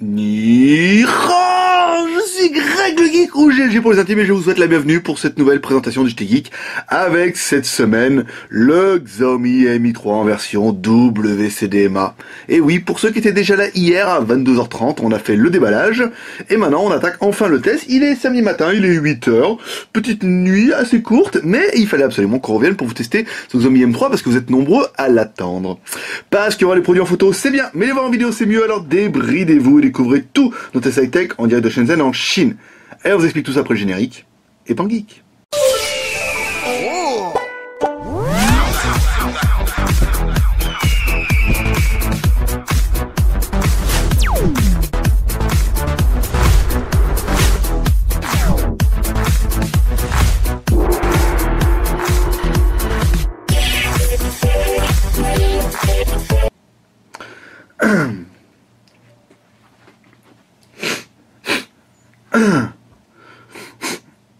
Ni je suis Greg le Geek ou GLG pour les intimes et je vous souhaite la bienvenue pour cette nouvelle présentation du JT Geek avec cette semaine le Xiaomi Mi 3 en version WCDMA. Et oui, pour ceux qui étaient déjà là hier à 22h30, on a fait le déballage et maintenant on attaque enfin le test. Il est samedi matin, il est 8h, petite nuit assez courte, mais il fallait absolument qu'on revienne pour vous tester ce Xiaomi Mi 3 parce que vous êtes nombreux à l'attendre. Parce qu'il y aura les produits en photo, c'est bien, mais les voir en vidéo c'est mieux, alors débridez-vous et découvrez tout nos tests high-tech en direct de Shenzhen en Chine. Et on vous explique tout ça après le générique. Et pan geek.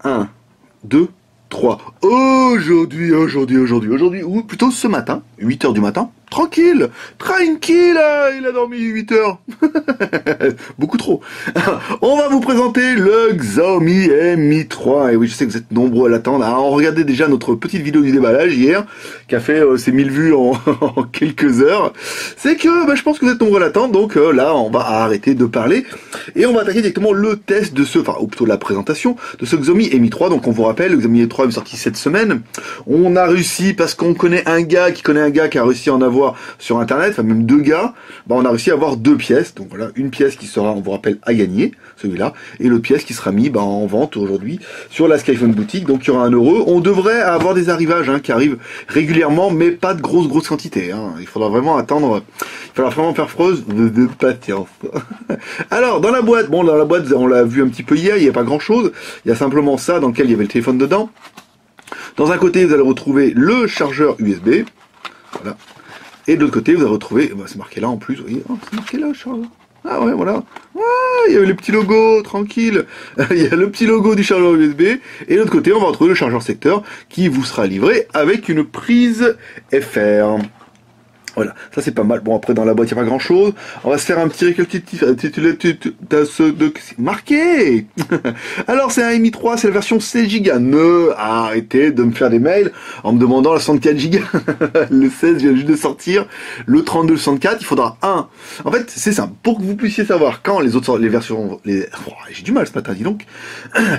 Un, deux, trois. Aujourd'hui, ou plutôt ce matin, 8h du matin, tranquille, il a dormi 8h. Beaucoup trop. On va vous présenter le Xiaomi Mi 3. Et oui, je sais que vous êtes nombreux à l'attendre. Alors, regardez déjà notre petite vidéo du déballage hier, qui a fait ses 1000 vues en quelques heures. C'est que je pense que vous êtes nombreux à l'attendre. Donc là, on va arrêter de parler. Et on va attaquer directement le test de ou plutôt la présentation de ce Xiaomi Mi 3. Donc on vous rappelle, le Xiaomi Mi 3 est sorti cette semaine. On a réussi, parce qu'on connaît un gars qui a réussi à en avoir sur internet, enfin même deux gars, on a réussi à avoir deux pièces. Donc voilà, une pièce qui sera, on vous rappelle, à gagner, celui-là, et l'autre pièce qui sera mise en vente aujourd'hui sur la Skyphone boutique. Donc il y aura 1 €. On devrait avoir des arrivages qui arrivent régulièrement, mais pas de grosses quantités. Il faudra vraiment attendre, il faudra vraiment faire preuve de patience. Alors dans la boîte, on l'a vu un petit peu hier, il n'y a pas grand chose, il y a simplement ça dans lequel il y avait le téléphone dedans. Dans un côté vous allez retrouver le chargeur USB, voilà. Et de l'autre côté, vous allez retrouver, c'est marqué là en plus, vous voyez, c'est marqué là, chargeur. Ah ouais, voilà. Il y a le petit logo, tranquille. Il y a le petit logo du chargeur USB. Et de l'autre côté, on va retrouver le chargeur secteur qui vous sera livré avec une prise FR. Voilà, ça c'est pas mal. Bon, après dans la boîte il n'y a pas grand chose. On va se faire un petit récapitulatif marqué. Alors c'est un Mi 3, c'est la version 16 Go. Ne arrêtez de me faire des mails en me demandant la 64 Go. Le 16 vient juste de sortir. Le 32, le 64, il faudra un. En fait, c'est simple. Pour que vous puissiez savoir quand les autres versions, j'ai du mal ce matin, dis donc.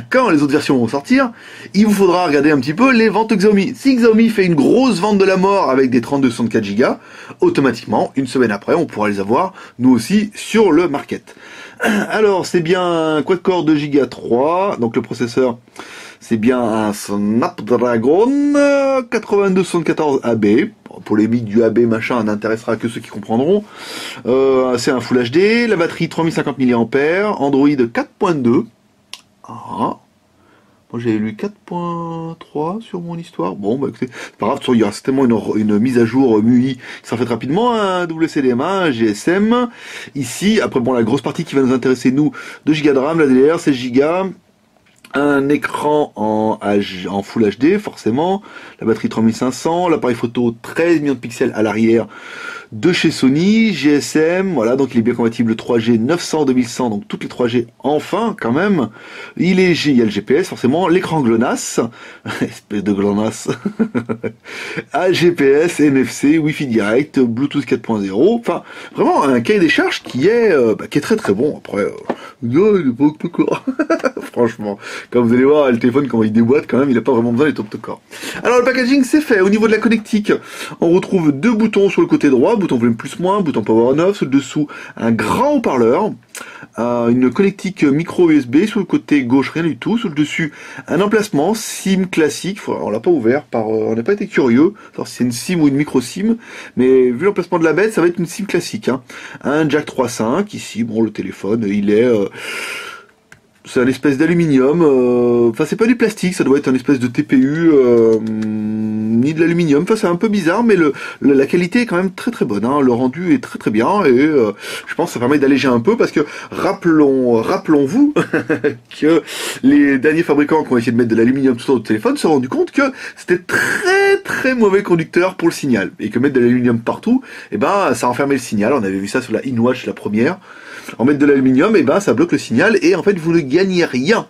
Quand les autres versions vont sortir, il vous faudra regarder un petit peu les ventes Xiaomi. Si Xiaomi fait une grosse vente de la mort avec des 32, 64 Go, automatiquement, une semaine après, on pourra les avoir, nous aussi, sur le market. Alors, c'est bien un quad-core 2 Go 3, donc le processeur, c'est bien un Snapdragon 8274 AB. Pour les mythes du AB, machin, n'intéressera que ceux qui comprendront. C'est un Full HD, la batterie 3050 mAh, Android 4.2. Moi j'avais lu 4.3 sur mon histoire. Bon, écoutez, c'est pas grave, il y aura certainement une mise à jour MUI qui sera faite rapidement, un WCDMA, un GSM. Ici, après la grosse partie qui va nous intéresser, nous, 2 Go de RAM, la DDR, 16 Go, un écran en Full HD, forcément, la batterie 3500, l'appareil photo 13 millions de pixels à l'arrière de chez Sony, GSM, voilà, donc il est bien compatible 3G 900 2100, donc toutes les 3G enfin quand même. Il y a le GPS forcément, l'écran GLONASS, espèce de GLONASS, GPS, NFC, Wi-Fi direct, Bluetooth 4.0, enfin vraiment un cahier des charges qui est très bon. Après, non, il est pas octa-core. Franchement, quand vous allez voir le téléphone comment il déboîte, quand même il n'a pas vraiment besoin d'être octa-core. Alors le packaging c'est fait. Au niveau de la connectique, on retrouve deux boutons sur le côté droit, bouton volume plus moins, bouton power on off, sur le dessous un grand haut-parleur, une connectique micro USB, sur le côté gauche rien du tout, sur le dessus un emplacement SIM classique, on l'a pas ouvert, on n'a pas été curieux, savoir si c'est une SIM ou une micro SIM, mais vu l'emplacement de la bête, ça va être une SIM classique. Un jack 3.5, ici, le téléphone, il est C'est un espèce d'aluminium, enfin c'est pas du plastique, ça doit être un espèce de TPU, ni de l'aluminium, enfin c'est un peu bizarre, mais la qualité est quand même très très bonne, hein. Le rendu est très très bien, et je pense que ça permet d'alléger un peu, parce que rappelons-vous que les derniers fabricants qui ont essayé de mettre de l'aluminium tout autour du téléphone se sont rendus compte que c'était très très mauvais conducteur pour le signal, et que mettre de l'aluminium partout, eh ben ça enfermait le signal. On avait vu ça sur la InWatch, la première. En mettre de l'aluminium, et ben ça bloque le signal, et en fait vous ne gagnez rien.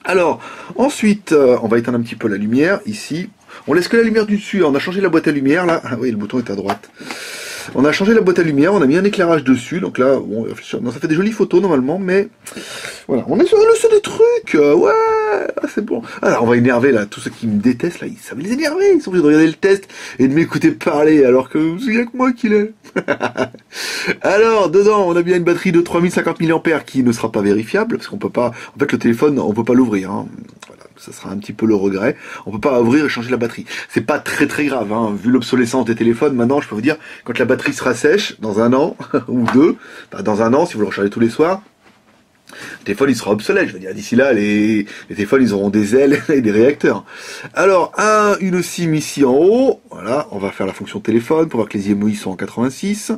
Alors ensuite, on va éteindre un petit peu la lumière ici. On laisse que la lumière du dessus. On a changé la boîte à lumière là. Ah oui, le bouton est à droite. On a changé la boîte à lumière, on a mis un éclairage dessus, donc là, bon, non, ça fait des jolies photos normalement, mais voilà, on est sur le seul des trucs, ouais, c'est bon. Alors on va énerver là, tous ceux qui me détestent là, ça va les énerver, ils sont obligés de regarder le test et de m'écouter parler, alors que c'est rien que moi qui l'ai. Alors, dedans, on a bien une batterie de 3050 mAh qui ne sera pas vérifiable, parce qu'on peut pas, en fait le téléphone, on peut pas l'ouvrir, hein. Voilà, ça sera un petit peu le regret. On peut pas ouvrir et changer la batterie. C'est pas très très grave, hein. Vu l'obsolescence des téléphones, maintenant je peux vous dire, quand la batterie sera sèche, dans un an, ou deux, enfin, dans un an, si vous le rechargez tous les soirs, le téléphone il sera obsolète. Je veux dire, d'ici là, les téléphones ils auront des ailes et des réacteurs. Alors, une SIM ici en haut, voilà, on va faire la fonction téléphone pour voir que les IMEI sont en 86,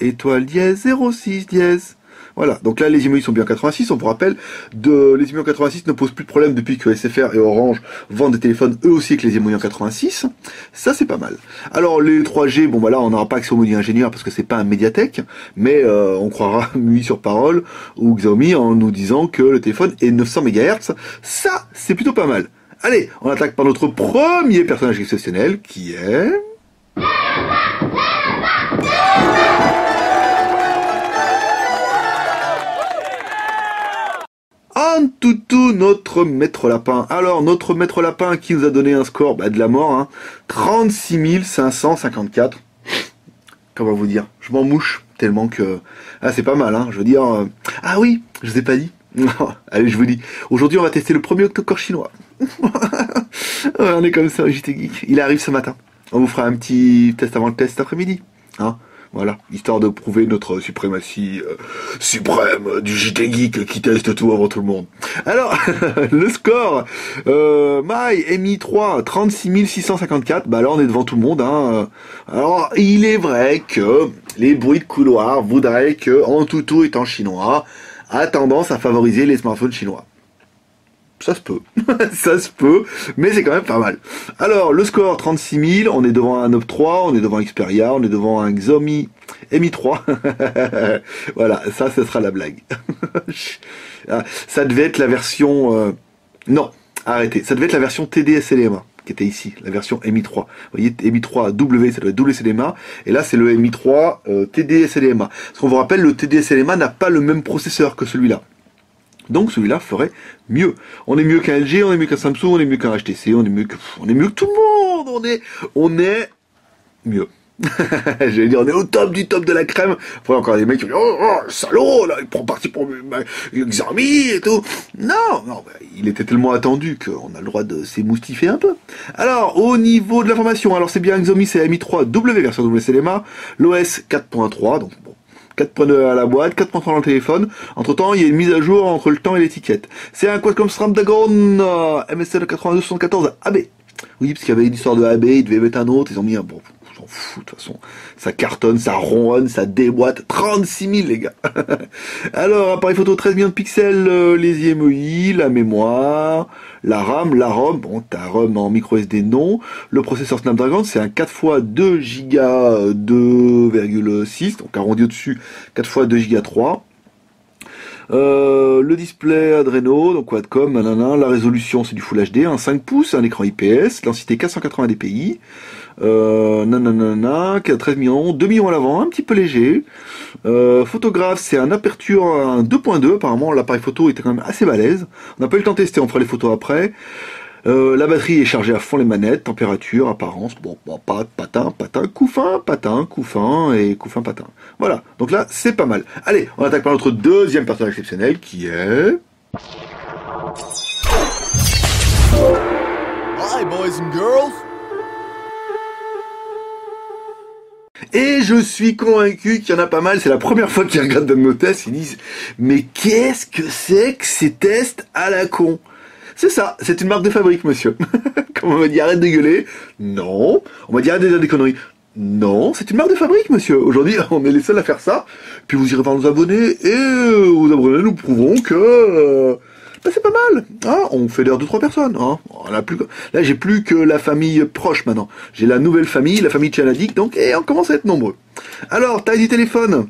étoile dièse 06 dièse. Voilà, donc là les IMEI sont bien en 86, on vous rappelle, les IMEI en 86 ne posent plus de problème depuis que SFR et Orange vendent des téléphones eux aussi avec les IMEI en 86, ça c'est pas mal. Alors les 3G, bon bah là on n'aura pas accès au menu ingénieur parce que c'est pas un Mediatek, mais on croira MUI sur parole ou Xiaomi en nous disant que le téléphone est 900 MHz, ça c'est plutôt pas mal. Allez, on attaque par notre premier personnage exceptionnel qui est... Toutou, notre maître lapin. Alors, notre maître lapin qui nous a donné un score de la mort, hein, 36 554. Comment vous dire, je m'en mouche tellement que... Ah, c'est pas mal, hein, je veux dire... Ah oui, je vous ai pas dit. Allez, je vous dis. Aujourd'hui, on va tester le premier octocore chinois. On est comme ça, JT Geek. Il arrive ce matin. On vous fera un petit test avant le test après-midi. Hein, voilà, histoire de prouver notre suprématie suprême du JT Geek qui teste tout avant tout le monde. Alors, le score, Mi 3, 36 654, bah là on est devant tout le monde. Hein. Alors, il est vrai que les bruits de couloir voudraient que Antutu étant chinois, a tendance à favoriser les smartphones chinois. Ça se peut, ça se peut, mais c'est quand même pas mal. Alors, le score 36 000, on est devant un Note 3, on est devant un Xperia, on est devant un Xiaomi Mi 3. Voilà, ça, ce sera la blague. Ça devait être la version... Non, arrêtez, ça devait être la version TD-SLMA, qui était ici, la version Mi 3. Vous voyez, Mi 3 W, ça doit être WSLMA, et là, c'est le Mi 3 TD-SLMA. Parce qu'on vous rappelle, le TD-SLMA n'a pas le même processeur que celui-là. Donc celui-là ferait mieux. On est mieux qu'un LG, on est mieux qu'un Samsung, on est mieux qu'un HTC, on est mieux que tout le monde. On est mieux. J'allais dire, on est au top du top de la crème. Après encore des mecs qui disent, oh salaud, là, il prend parti pour Xiaomi et tout. Non, bah, il était tellement attendu qu'on a le droit de s'émoustifer un peu. Alors, au niveau de l'information, alors c'est bien Xiaomi, c'est Mi 3 W version WSLMA, l'OS 4.3, donc bon. 4.2 à la boîte, 4.3 dans le téléphone. Entre temps, il y a une mise à jour entre le temps et l'étiquette. C'est un Qualcomm Snapdragon MSL 8274 AB. Oui, parce qu'il y avait une histoire de AB, ils devaient mettre un autre, ils ont mis un... Bon, on s'en fout de toute façon. Ça cartonne, ça ronronne, ça déboîte. 36 000 les gars. Alors, appareil photo 13 millions de pixels, les IMEI, la mémoire, la RAM, la ROM. Bon, ta ROM en micro SD non. Le processeur Snapdragon, c'est un 4x2 Go 2,6, donc arrondi au-dessus, 4x2 Go 3. Le display Adreno, donc Qualcomm, nanana, la résolution c'est du Full HD, un 5 pouces, un écran IPS, densité 480 dpi, nanana, 13 millions, 2 millions à l'avant, un petit peu léger. Photographe, c'est un aperture un 2.2, apparemment l'appareil photo était quand même assez balèze. On n'a pas eu le temps de tester, on fera les photos après. La batterie est chargée à fond, les manettes, température, apparence, bon, patin, couffin, et couffin, patin. Voilà, donc là, c'est pas mal. Allez, on attaque par notre deuxième personnage exceptionnel, qui est... Hi, boys and girls. Et je suis convaincu qu'il y en a pas mal, c'est la première fois qu'ils regardent dans nos tests, ils disent « Mais qu'est-ce que c'est que ces tests à la con ?» C'est ça, c'est une marque de fabrique, monsieur. Comme on m'a dit, arrête de gueuler. Non. On m'a dit, arrête de dire des conneries. Non, c'est une marque de fabrique, monsieur. Aujourd'hui, on est les seuls à faire ça. Puis vous irez voir nos abonnés, et vos abonnés nous prouveront que bah, c'est pas mal. Hein, on fédère 2-3 personnes. Hein. Là, j'ai plus que la famille proche maintenant. J'ai la nouvelle famille, la famille Tchanadik, donc, et on commence à être nombreux. Alors, taille du téléphone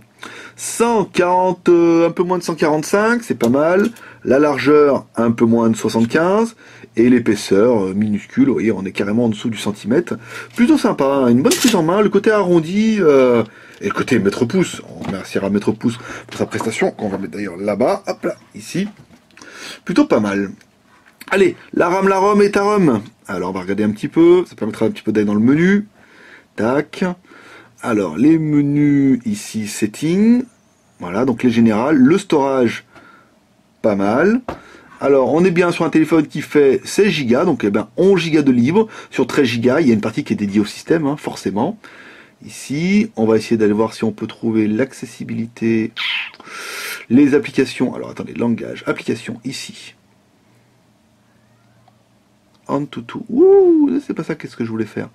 140, un peu moins de 145, c'est pas mal. La largeur, un peu moins de 75. Et l'épaisseur, minuscule, vous voyez, on est carrément en dessous du centimètre. Plutôt sympa, hein, une bonne prise en main, le côté arrondi, et le côté mètre-pouce. On remerciera mètre-pouce pour sa prestation, qu'on va mettre d'ailleurs là-bas, hop là, ici. Plutôt pas mal. Allez, la ROM et ta ROM. Alors, on va regarder un petit peu, ça permettra un petit peu d'aller dans le menu. Tac. Alors, les menus, ici, setting. Voilà, donc les générales. Le storage, pas mal. Alors, on est bien sur un téléphone qui fait 16 Go, donc 11 Go de libre. Sur 13 Go, il y a une partie qui est dédiée au système, hein, forcément. Ici, on va essayer d'aller voir si on peut trouver l'accessibilité. Les applications. Alors, attendez, langage, applications, ici. Antutu. Ouh, c'est pas ça, qu'est-ce que je voulais faire.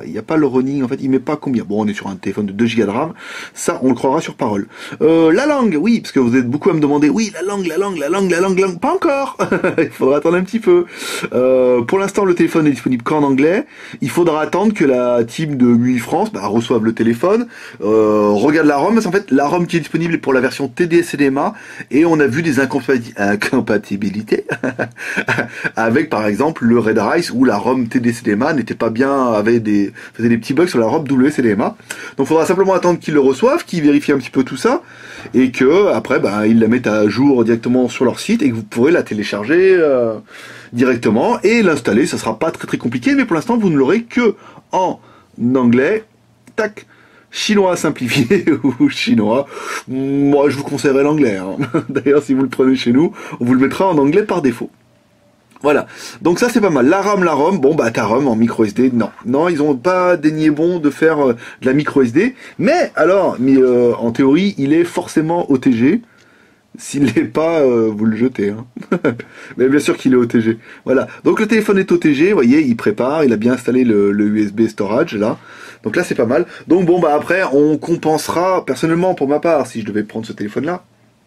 Il n'y a pas le running, en fait, il met pas combien. Bon, on est sur un téléphone de 2 Go de RAM, ça, on le croira sur parole. La langue, oui, parce que vous êtes beaucoup à me demander, oui, la langue, pas encore. Il faudra attendre un petit peu. Pour l'instant, le téléphone est disponible qu'en anglais. Il faudra attendre que la team de MUI France reçoive le téléphone, regarde la ROM, parce qu'en fait, la ROM qui est disponible est pour la version TD-SCDMA, et on a vu des incompatibilités avec, par exemple, le Red Ice, où la ROM TD-SCDMA n'était pas bien, faisait des petits bugs sur la ROM WCDMA. Donc, il faudra simplement attendre qu'ils le reçoivent, qu'ils vérifient un petit peu tout ça, et que après, ils la mettent à jour directement sur leur site, et que vous pourrez la télécharger directement et l'installer. Ça sera pas très très compliqué, mais pour l'instant, vous ne l'aurez que en anglais. Tac. Chinois simplifié ou chinois. Moi, je vous conseillerais l'anglais. Hein. D'ailleurs, si vous le prenez chez nous, on vous le mettra en anglais par défaut. Voilà, donc ça c'est pas mal. La ROM, bon ta ROM en micro SD, non, ils ont pas daigné bon de faire de la micro SD, mais alors, en théorie, il est forcément OTG. S'il l'est pas, vous le jetez. Hein. Mais bien sûr qu'il est OTG. Voilà, donc le téléphone est OTG, vous voyez, il prépare, il a bien installé le USB storage là. Donc là c'est pas mal. Donc bon après, on compensera, personnellement pour ma part, si je devais prendre ce téléphone là.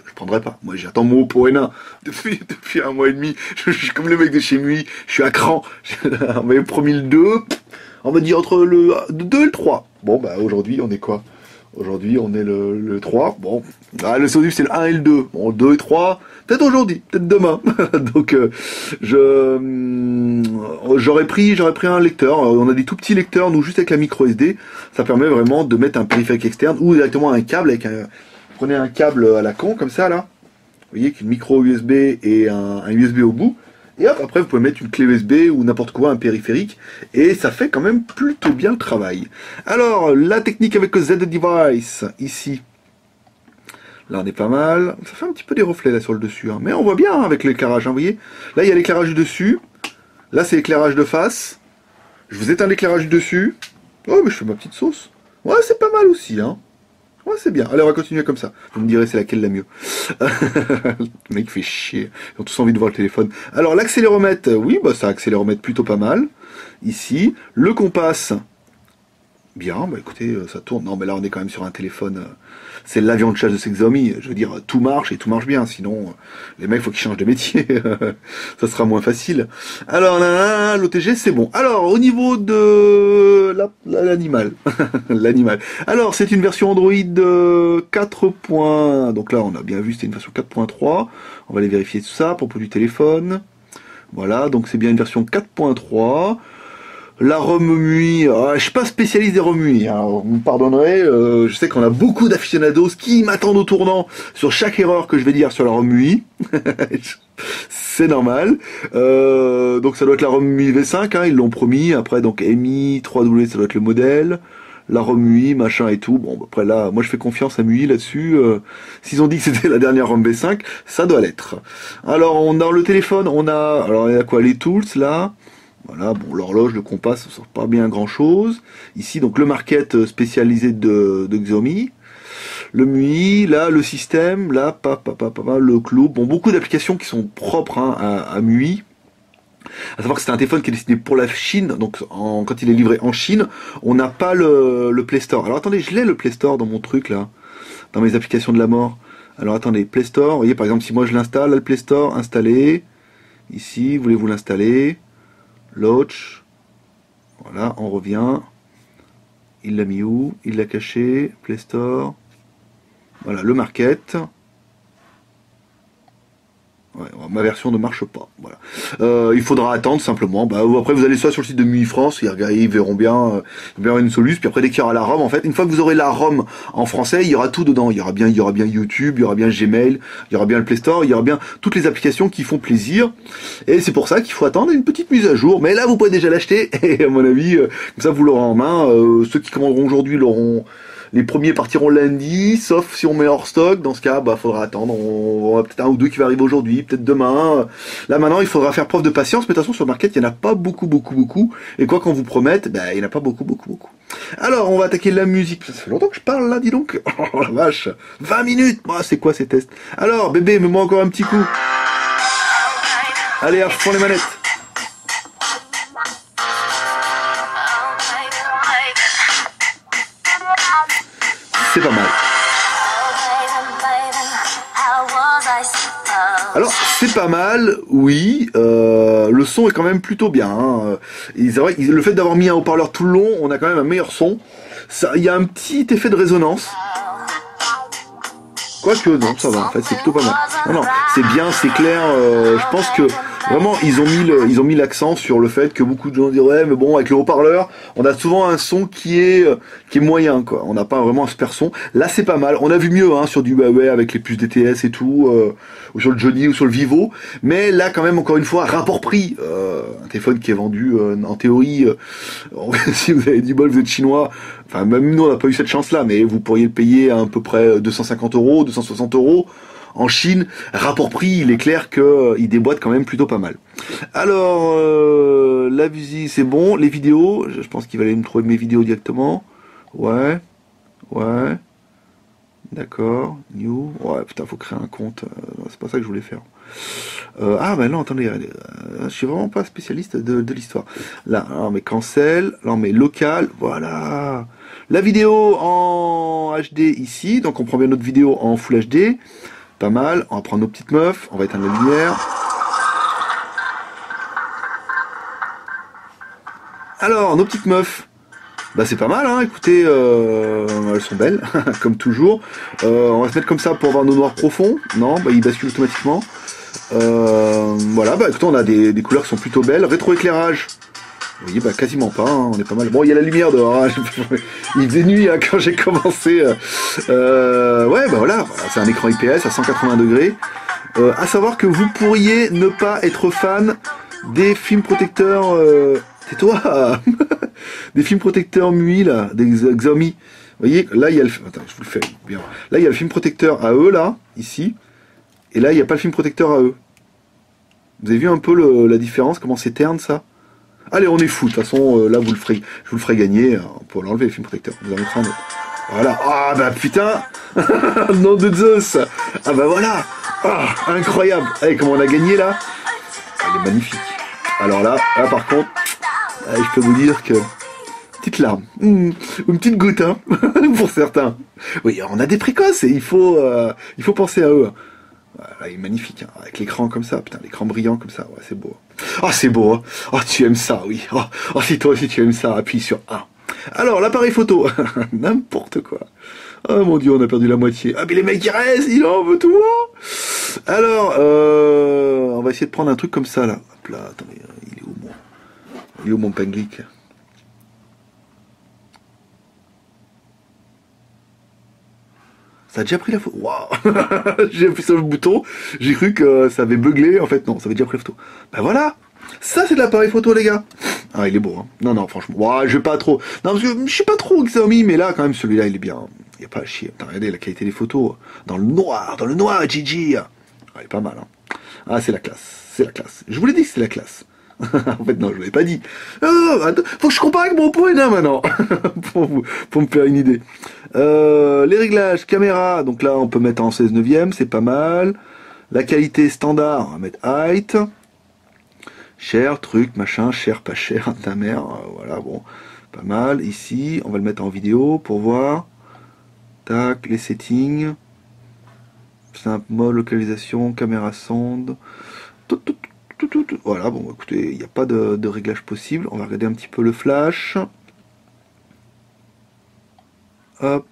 Je prendrai pas. Moi, j'attends mon Oppo N1 depuis 1 mois et demi. Je suis comme le mec de chez MUI. Je suis à cran. On m'avait promis le 2. On m'a dit entre le 2 et le 3. Bon, aujourd'hui, on est quoi? Aujourd'hui, on est le 3. Bon, le Sony, c'est le 1 et le 2. Bon, 2 et 3. Peut-être aujourd'hui, peut-être demain. Donc, j'aurais pris un lecteur. On a des tout petits lecteurs, nous, juste avec la micro SD. Ça permet vraiment de mettre un périphérique externe ou directement un câble avec prenez un câble à la con, comme ça, là. Vous voyez qu'une micro USB et un USB au bout. Et hop, après, vous pouvez mettre une clé USB ou n'importe quoi, un périphérique. Et ça fait quand même plutôt bien le travail. Alors, la technique avec le Z-Device, ici. Là, on est pas mal. Ça fait un petit peu des reflets, là, sur le dessus. Hein. Mais on voit bien hein, avec l'éclairage, hein, vous voyez. Là, il y a l'éclairage du dessus. Là, c'est l'éclairage de face. Je vous éteins l'éclairation du dessus. Oh, mais je fais ma petite sauce. Ouais, c'est pas mal aussi, hein. Ouais, c'est bien. Allez, on va continuer comme ça. Vous me direz c'est laquelle la mieux. Le mec fait chier. Ils ont tous envie de voir le téléphone. Alors, l'accéléromètre, oui, ça accéléromètre plutôt pas mal. Ici. Le compas. Bien, écoutez, ça tourne. Non, mais là, on est quand même sur un téléphone. C'est l'avion de chasse de Xiaomi. Je veux dire, tout marche et tout marche bien. Sinon, les mecs, faut qu'ils changent de métier. Ça sera moins facile. Alors, l'OTG, c'est bon. Alors, au niveau de l'animal. L'animal. Alors, c'est une version Android 4. Donc là, on a bien vu, c'était une version 4.3. On va aller vérifier tout ça à propos du téléphone. Voilà, donc c'est bien une version 4.3. La ROM MUI, je suis pas spécialiste des ROM MUI, hein, vous me pardonnerez, je sais qu'on a beaucoup d'aficionados qui m'attendent au tournant sur chaque erreur que je vais dire sur la ROM MUI. C'est normal. Donc ça doit être la ROM MUI V5, hein, ils l'ont promis. Après donc MI 3W, ça doit être le modèle. La ROM MUI, machin et tout. Bon, après là, moi je fais confiance à MUI là-dessus. S'ils ont dit que c'était la dernière ROM V5, ça doit l'être. Alors, dans le téléphone, on a quoi, les tools là. Voilà, bon, l'horloge, le compas, ça sort pas bien grand chose. Ici, donc le market spécialisé de Xiaomi. Le MUI, là, le système, là, le clou. Bon, beaucoup d'applications qui sont propres hein, à MUI. À savoir que c'est un téléphone qui est destiné pour la Chine, donc quand il est livré en Chine, on n'a pas le Play Store. Alors attendez, je l'ai le Play Store dans mon truc là, dans mes applications de la mort. Alors attendez, Play Store, vous voyez par exemple si moi je l'installe, là, le Play Store, installé, ici, voulez-vous l'installer, Launch, voilà, on revient, il l'a mis où, il l'a caché, Play Store, voilà, le market. Ouais, ma version ne marche pas. Voilà. Il faudra attendre simplement. Bah, après, vous allez soit sur le site de MUI France, ils verront bien, une solution. Puis après, dès qu'il y aura la ROM, en fait, une fois que vous aurez la ROM en français, il y aura tout dedans. Il y aura bien YouTube, il y aura bien Gmail, il y aura bien le Play Store, il y aura bien toutes les applications qui font plaisir. Et c'est pour ça qu'il faut attendre une petite mise à jour. Mais là, vous pouvez déjà l'acheter. Et à mon avis, comme ça, vous l'aurez en main. Ceux qui commanderont aujourd'hui l'auront. Les premiers partiront lundi, sauf si on met hors stock. Dans ce cas, bah, faudra attendre. On a peut-être un ou deux qui va arriver aujourd'hui, peut-être demain. Là, maintenant, il faudra faire preuve de patience. Mais de toute façon, sur le market, il n'y en a pas beaucoup. Et quoi qu'on vous promette, bah, il n'y en a pas beaucoup. Alors, on va attaquer la musique. Ça fait longtemps que je parle, là, dis donc. Oh, la vache. 20 minutes. Oh, c'est quoi ces tests? Alors, bébé, mets-moi encore un petit coup. Allez, à fond les manettes. C'est pas mal. Alors, c'est pas mal, oui. Le son est quand même plutôt bien. Hein. C'est vrai que le fait d'avoir mis un haut-parleur tout le long, on a quand même un meilleur son. Il y a un petit effet de résonance. Quoique, non, ça va. En fait, c'est plutôt pas mal. Non, c'est bien, c'est clair. Je pense que vraiment, ils ont mis l'accent sur le fait que beaucoup de gens diraient, mais bon, avec le haut-parleur, on a souvent un son qui est moyen, quoi. On n'a pas vraiment un super son. Là, c'est pas mal. On a vu mieux, hein, sur du Huawei avec les puces DTS et tout, ou sur le Johnny ou sur le Vivo. Mais là, quand même, encore une fois, rapport prix. Un téléphone qui est vendu, en théorie, si vous avez du bol, vous êtes chinois. Enfin, même nous, on n'a pas eu cette chance-là, mais vous pourriez le payer à peu près 250 €, 260 € en Chine. Rapport prix, il est clair qu'il déboîte quand même plutôt pas mal. Alors, la musique, c'est bon. Les vidéos, je pense qu'il va aller me trouver mes vidéos directement. Ouais. D'accord. New. Ouais, putain, faut créer un compte. C'est pas ça que je voulais faire. Ah, bah non, attendez. Je suis vraiment pas spécialiste de l'histoire. Là, on met cancel. Là, on met local. Voilà. La vidéo en HD ici. Donc, on prend bien notre vidéo en Full HD. Pas mal. On va prendre nos petites meufs. On va éteindre la lumière. Alors, nos petites meufs. Bah c'est pas mal, hein, écoutez, elles sont belles, comme toujours. On va se mettre comme ça pour avoir nos noirs profonds. Non, bah ils basculent automatiquement. Voilà, bah écoutez, on a des couleurs qui sont plutôt belles. Rétroéclairage, vous voyez, bah quasiment pas, hein, on est pas mal. Bon, il y a la lumière dehors, hein. Il faisait nuit hein, quand j'ai commencé. Ouais, bah voilà, c'est un écran IPS à 180 degrés. À savoir que vous pourriez ne pas être fan des films protecteurs... Tais-toi. Des films protecteurs MUI, là, des Xiaomi. Vous voyez, là, il y a le... Attends, je vous le fais bien. Là, il y a le film protecteur à eux, là, ici. Et là, il n'y a pas le film protecteur à eux. Vous avez vu un peu la différence, comment c'est terne, ça? Allez, on est fou. De toute façon, là, je vous le ferai gagner. Pour l'enlever, le film protecteur. Vous en mettrez un autre. Voilà. Ah, bah, putain. Nom de Zeus. Ah, bah, voilà. Ah, incroyable. Allez, comment on a gagné, là? Elle est magnifique. Alors là, par contre... je peux vous dire que petite larme, une petite goutte, hein, pour certains. Oui, on a des précoces et il faut penser à eux. Voilà, il est magnifique, hein, avec l'écran comme ça, putain, l'écran brillant comme ça, ouais, c'est beau. Ah, c'est beau, hein. Oh, tu aimes ça, oui. Oh, si toi aussi tu aimes ça, appuie sur 1. Alors, l'appareil photo, n'importe quoi. Oh mon dieu, on a perdu la moitié. Ah, mais les mecs, ils restent, il en veut tout. Alors, on va essayer de prendre un truc comme ça, là. Hop là, attendez, il est où, moi? Il est où mon penglic? Ça a déjà pris la photo. Waouh. J'ai appuyé sur le bouton, j'ai cru que ça avait buglé. En fait, non, ça avait déjà pris la photo. Ben voilà. Ça, c'est de l'appareil photo, les gars. Ah, il est beau, hein. Non, franchement. Wow, je vais pas trop. Non, parce que je suis pas trop Xiaomi, mais là, quand même, celui-là, il est bien. Il n'y a pas à chier. Attends, regardez la qualité des photos. Dans le noir, Gigi. Ah, il est pas mal, hein. Ah, c'est la classe. Je vous l'ai dit que c'est la classe. En fait, non, je l'avais pas dit. Attends, faut que je compare avec mon point là maintenant, pour me faire une idée. Les réglages, caméra, donc là on peut mettre en 16 neuvième, c'est pas mal. La qualité standard, on va mettre height. Cher, truc, machin, cher, pas cher, ta mère, voilà, bon, pas mal. Ici, on va le mettre en vidéo pour voir. Tac, les settings. Simple mode, localisation, caméra sonde. Tout. Voilà, bon, écoutez, il n'y a pas de réglage possible. On va regarder un petit peu le flash. Hop.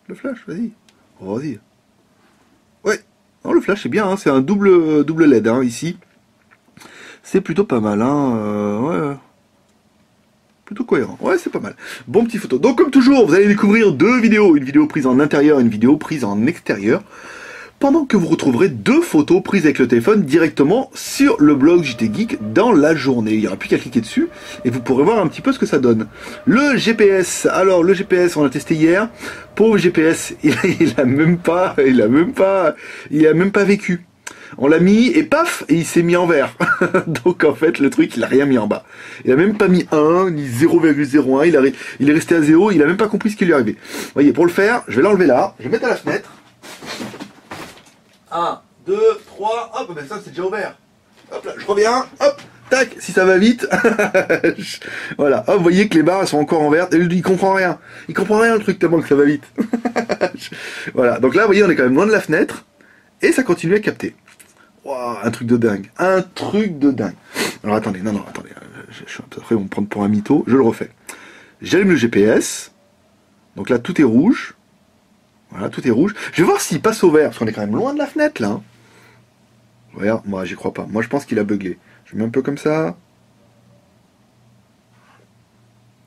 Le flash, vas-y. Oh, vas-y. Ouais. Non, le flash, c'est bien, hein. C'est un double LED, hein, ici. C'est plutôt pas mal, hein. Ouais. Plutôt cohérent. Ouais, c'est pas mal. Bon petit photo. Donc comme toujours, vous allez découvrir deux vidéos. Une vidéo prise en intérieur et une vidéo prise en extérieur. Pendant que vous retrouverez deux photos prises avec le téléphone directement sur le blog JT Geek dans la journée. Il n'y aura plus qu'à cliquer dessus et vous pourrez voir un petit peu ce que ça donne. Le GPS. Alors le GPS, on l'a testé hier. Pauvre GPS, il a même pas vécu. On l'a mis et paf, et il s'est mis en vert. Donc en fait, le truc, il a rien mis en bas. Il a même pas mis 1, ni 0,01, il est resté à 0, il a même pas compris ce qui lui arrivait. Vous voyez, pour le faire, je vais l'enlever là, je vais mettre à la fenêtre. 1, 2, 3, hop, ben ça c'est déjà ouvert. Hop là, je reviens, hop, tac, si ça va vite. Voilà, hop, vous voyez que les barres elles sont encore en vert, et il comprend rien. Il comprend rien le truc tellement que ça va vite. Voilà, donc là, vous voyez, on est quand même loin de la fenêtre, et ça continue à capter. Wow, un truc de dingue. Un truc de dingue. Alors attendez, attendez. Je suis après, ils vont me prendre pour un mytho. Je le refais. J'allume le GPS. Donc là, tout est rouge. Voilà, tout est rouge. Je vais voir s'il passe au vert, parce qu'on est quand même loin de la fenêtre, là. Hein. Regarde, moi, j'y crois pas. Moi, je pense qu'il a buglé. Je mets un peu comme ça.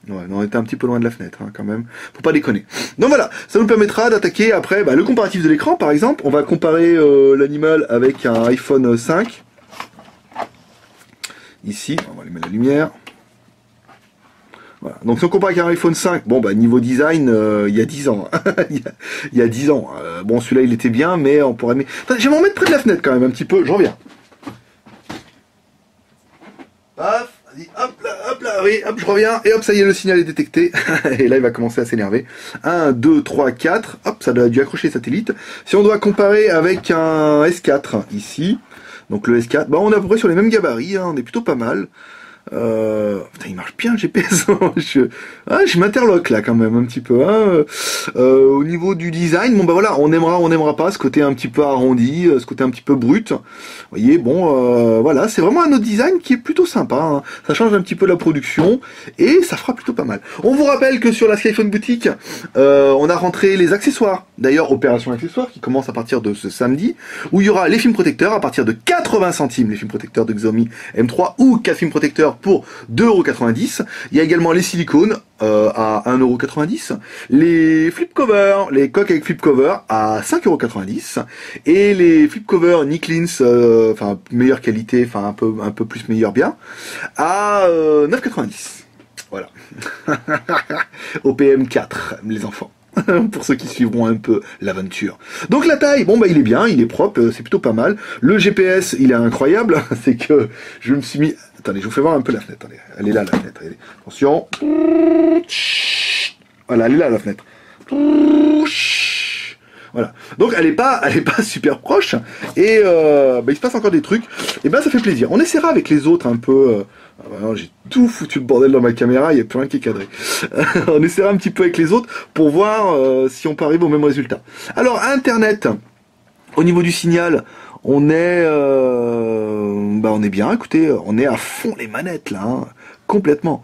Ouais, on était un petit peu loin de la fenêtre, hein, quand même. Faut pas déconner. Donc voilà, ça nous permettra d'attaquer après le comparatif de l'écran, par exemple. On va comparer l'animal avec un iPhone 5. Ici, on va lui mettre la lumière. Voilà. Donc si on compare avec un iPhone 5, bon niveau design, il y a 10 ans. Il y a 10 ans. Bon, celui-là, il était bien, mais on pourrait... Attends, je vais m'en mettre près de la fenêtre, quand même, un petit peu. Je reviens. Paf. Vas-y, hop là, oui, hop, je reviens, et hop, ça y est, le signal est détecté, et là, il va commencer à s'énerver. 1, 2, 3, 4, hop, ça a dû accrocher les satellites. Si on doit comparer avec un S4, ici, donc le S4, on est à peu près sur les mêmes gabarits, hein, on est plutôt pas mal. Putain, il marche bien le GPS. Je m'interloque là quand même un petit peu. Hein. Au niveau du design, bon voilà, on aimera pas ce côté un petit peu arrondi, ce côté un petit peu brut. Vous voyez, bon, voilà, c'est vraiment un autre design qui est plutôt sympa. Hein. Ça change un petit peu la production et ça fera plutôt pas mal. On vous rappelle que sur la Skyphone boutique, on a rentré les accessoires. D'ailleurs, opération accessoires qui commence à partir de ce samedi, où il y aura les films protecteurs à partir de 80 centimes, les films protecteurs de Xiaomi M3 ou 4 films protecteurs pour 2,90 €. Il y a également les silicones à 1,90 €, les flip covers, les coques avec flip cover à 5,90 € et les flip covers Nicklins, enfin meilleure qualité, enfin un peu plus meilleur bien, à 9,90 €. Voilà. OPM 4, les enfants. Pour ceux qui suivront un peu l'aventure. Donc la taille, bon il est bien, il est propre, c'est plutôt pas mal. Le GPS, il est incroyable, c'est que je me suis mis... Attendez, je vous fais voir un peu la fenêtre. Attendez, elle est là la fenêtre. Allez. Attention. Voilà, elle est là la fenêtre. Voilà. Donc elle est pas super proche et il se passe encore des trucs. Et ça fait plaisir. On essaiera avec les autres un peu. J'ai tout foutu le bordel dans ma caméra, il n'y a plus rien qui est cadré. On essaiera un petit peu avec les autres pour voir si on peut arriver au même résultat. Alors Internet, au niveau du signal, on est bien. Écoutez, on est à fond les manettes là, hein, complètement.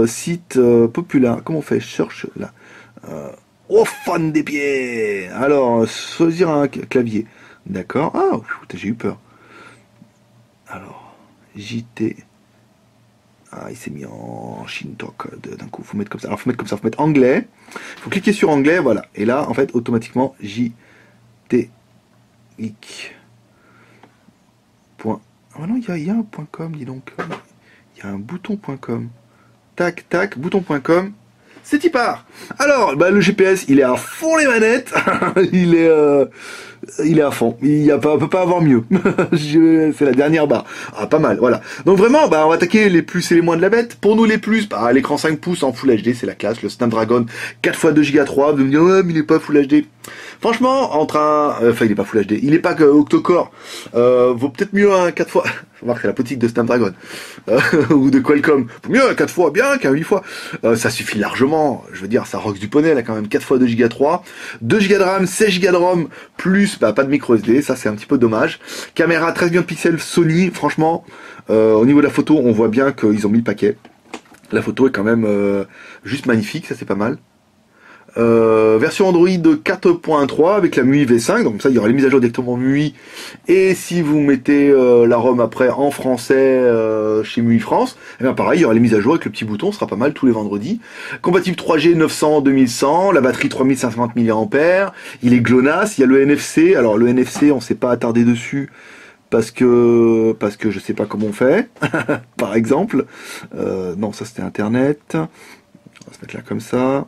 Site populaire. Comment on fait? Je cherche là. Oh, fan des pieds. Alors, choisir un clavier. D'accord. Ah, j'ai eu peur. Alors, JT. Ah, il s'est mis en Shintok d'un coup. Faut mettre comme ça. Alors, faut mettre comme ça. Faut mettre anglais. Faut cliquer sur anglais, voilà. Et là, en fait, automatiquement, JT. Point. Ah non, il y a un .com, dis donc. Il y a un bouton .com. Tac, tac, bouton.com. c'est y part. Alors, bah, le GPS, il est à fond les manettes. il est à fond. On peut pas avoir mieux. C'est la dernière barre. Ah, pas mal, voilà. Donc vraiment, bah, on va attaquer les plus et les moins de la bête. Pour nous, les plus, bah, l'écran 5 pouces en Full HD, c'est la classe. Le Snapdragon 4x2 Go 3. Vous me dire, ouais, mais il est pas Full HD. Franchement, il est pas Full HD. Il est pas octo-core. Vaut peut-être mieux un 4 fois. Faut voir que c'est la politique de Snapdragon. Ou de Qualcomm. Faut mieux un 4 fois bien qu'un 8 fois. Ça suffit largement. Je veux dire, ça rock du poney, là, quand même. 4x2 Go 3. 2 Go de RAM, 16 Go de ROM, plus, bah, pas de micro SD. Ça, c'est un petit peu dommage. Caméra 13 millions de pixels Sony. Franchement, au niveau de la photo, on voit bien qu'ils ont mis le paquet. La photo est quand même juste magnifique. Ça, c'est pas mal. Version Android 4.3 avec la MUI V5, donc ça il y aura les mises à jour directement MUI, et si vous mettez la ROM après en français chez MUI France, et bien pareil il y aura les mises à jour avec le petit bouton, ce sera pas mal tous les vendredis. Compatible 3G 900 2100, la batterie 3550 mAh, il est GLONASS, il y a le NFC, alors le NFC on s'est pas attardé dessus parce que je sais pas comment on fait, par exemple, non ça c'était internet, on va se mettre là comme ça.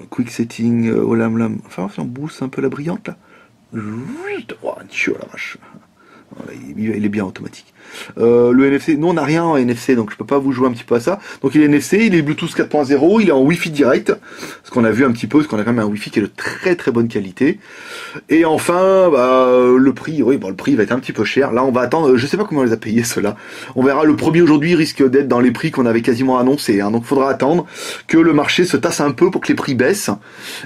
Quick setting, oh lam. Enfin, si on booste un peu la brillante là. Oh, la vache. Voilà, il est bien automatique. Le NFC, nous on n'a rien en NFC, donc je peux pas vous jouer un petit peu à ça. Donc il est NFC, il est Bluetooth 4.0, il est en Wi-Fi direct, ce qu'on a vu un petit peu, parce qu'on a quand même un Wi-Fi qui est de très très bonne qualité. Et enfin, bah, le prix, oui, bon, le prix va être un petit peu cher. Là on va attendre, je sais pas comment on les a payés ceux-là. On verra, le premier aujourd'hui risque d'être dans les prix qu'on avait quasiment annoncés, hein. Donc il faudra attendre que le marché se tasse un peu pour que les prix baissent.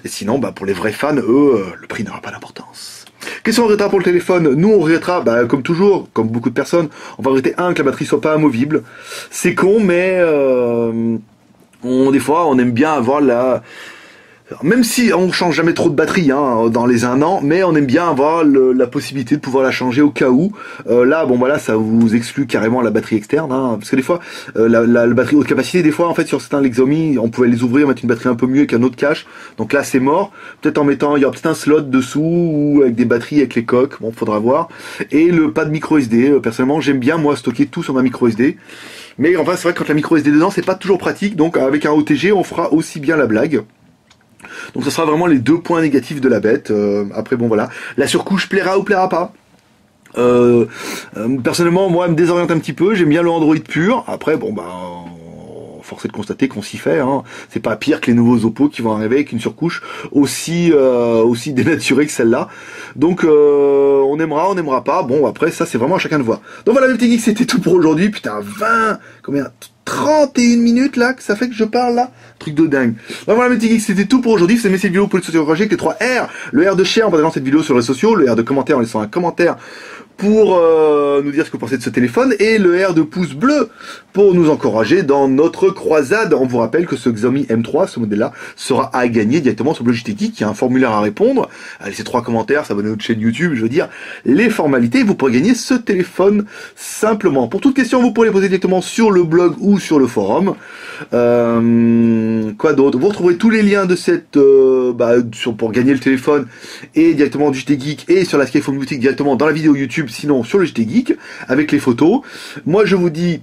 Et sinon, bah, pour les vrais fans, eux, le prix n'aura pas d'importance. Qu'est-ce qu'on regrettera pour le téléphone? Nous on regrettera, bah, comme toujours, comme beaucoup de personnes, on va regretter que la batterie soit pas amovible. C'est con, mais des fois on aime bien avoir même si on change jamais trop de batterie hein, dans les 1 an, mais on aime bien avoir la possibilité de pouvoir la changer au cas où. Là, bon voilà, ça vous exclut carrément la batterie externe, hein, parce que des fois, la batterie haute capacité, des fois en fait sur certains Lexomi, on pouvait les ouvrir, mettre une batterie un peu mieux qu'un autre cache. Donc là, c'est mort. Peut-être il y aura peut-être un slot dessous ou avec des batteries avec les coques. Bon, faudra voir. Et pas de micro SD. Personnellement, j'aime bien moi stocker tout sur ma micro SD. Mais enfin, c'est vrai que quand la micro SD dedans, c'est pas toujours pratique. Donc avec un OTG, on fera aussi bien la blague. Donc ça sera vraiment les 2 points négatifs de la bête. Après bon voilà, la surcouche plaira ou plaira pas. Personnellement moi elle me désoriente un petit peu, j'aime bien le Android pur. Après bon bah force est de constater qu'on s'y fait, hein. C'est pas pire que les nouveaux Oppo qui vont arriver avec une surcouche aussi dénaturée que celle-là. Donc on n'aimera pas. Bon après ça c'est vraiment à chacun de voir. Donc voilà les petits geeks, c'était tout pour aujourd'hui. Putain 31 minutes là que ça fait que je parle là. Truc de dingue. Donc voilà mes petits geeks, c'était tout pour aujourd'hui. Si vous aimez cette vidéo, vous pouvez le encourager avec les 3 R. Le R de share en partageant cette vidéo sur les réseaux sociaux, le R de commentaire en laissant un commentaire pour nous dire ce que vous pensez de ce téléphone, et le R de pouce bleu pour nous encourager dans notre croisade. On vous rappelle que ce Xiaomi M3, ce modèle-là, sera à gagner directement sur Logitech Geek. Il y a un formulaire à répondre. Laissez 3 commentaires, s'abonner à notre chaîne YouTube, je veux dire les formalités. Vous pourrez gagner ce téléphone simplement. Pour toute question, vous pourrez les poser directement sur le blog ou sur le forum. Quoi d'autre? Vous retrouverez tous les liens de cette pour gagner le téléphone et directement du JT Geek et sur la Skyphone Boutique directement dans la vidéo YouTube, sinon sur le JT Geek avec les photos. Moi je vous dis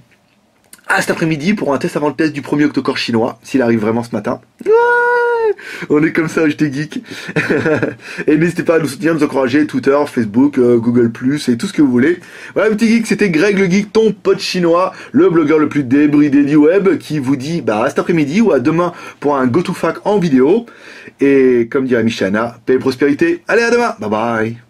à cet après-midi pour un test avant le test du premier octocore chinois, s'il arrive vraiment ce matin. Ouais, on est comme ça au JT Geek. Et n'hésitez pas à nous soutenir, nous encourager, Twitter, Facebook, Google+, et tout ce que vous voulez. Voilà, petit geek, c'était Greg le Geek, ton pote chinois, le blogueur le plus débridé du web, qui vous dit à cet après-midi ou à demain pour un GoToFac en vidéo. Et comme dirait Michana, paix et prospérité. Allez, à demain. Bye bye.